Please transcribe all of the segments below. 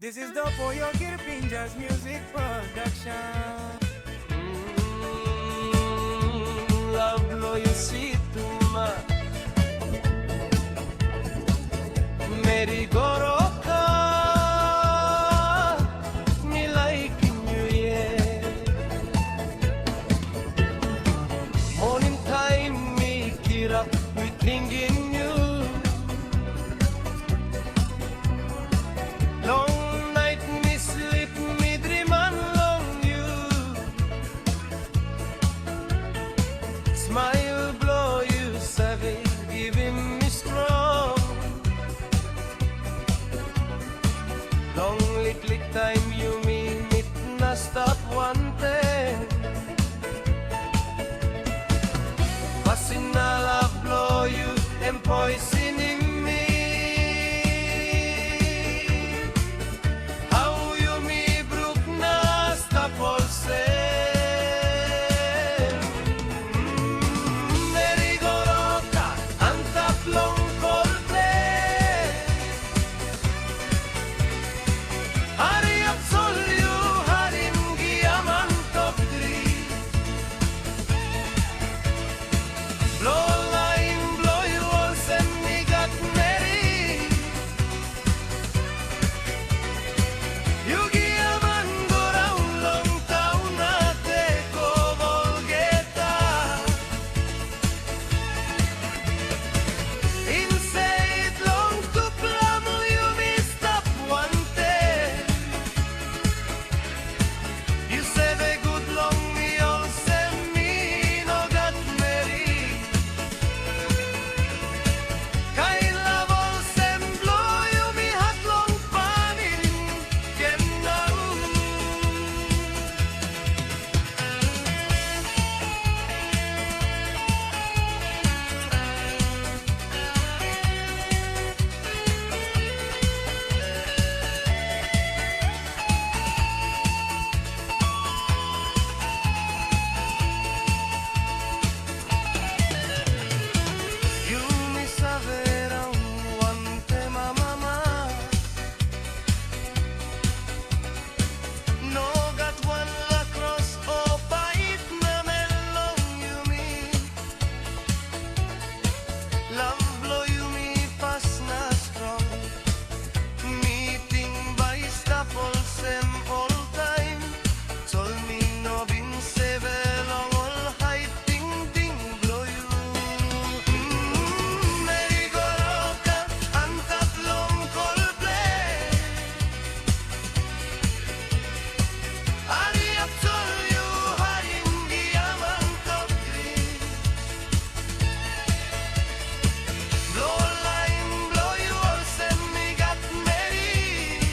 This is the Poyo Kirpinjas music production. Love blow you see too much. Meri Goroka, me liking you, yeah. Morning time, me get up with thinking you. Long night, me sleep, me dream along you. Smile blow you savage, giving me strong. Long lick time you mean it na stop one thing. Passing na love blow you and poisoning me. How you me broke na stop all say. Meri Goroka, ang taplong Coldplay. Hari absolu, harim giaman top 3. Blow line, blow you all, send me got married. You giaman go round long town na teko volgeta. Inside long to plamo, you missed up one day. You say the good long me all send me no got married. Kain love all send blow you me hot long panin can now. You me saber one tema mama. No got one lacrosse or bite na melong you me. Love blow you me fast na strong. Meeting by stop all same all time. Sol me no bin save long all high ding ding blow you. Meri Goroka, ang tatlong Coldplay. Hari absolu, haring giaman top 3. Blow line, blow you all, send me got married.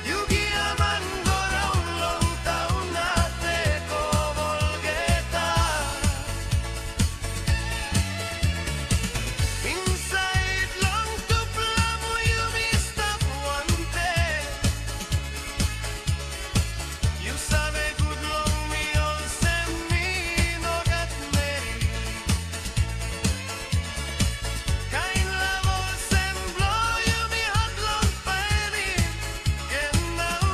You giaman go round long town na teko volgeta. Inside long to plamo, you missed up one day. You sabe good long me all send me no got married. Kain love all send blow you me hot long panin can now.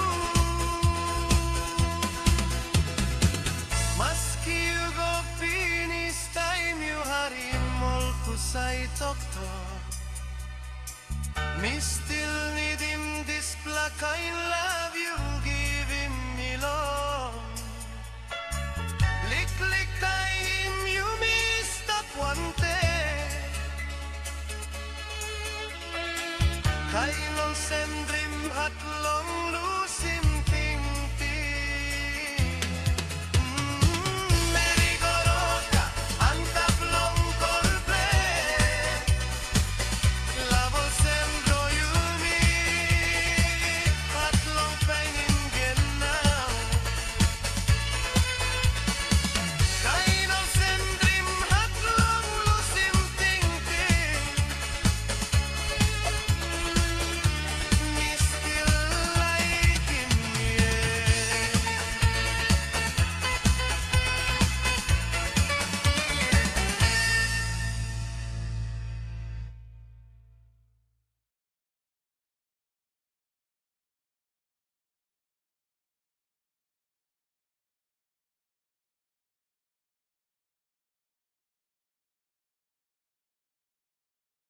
Maski you go finish time you harim all kusay tokto. Me still need him this black kind love you give him me long. Lick time you missed up one day. Kain on send dream at long lose him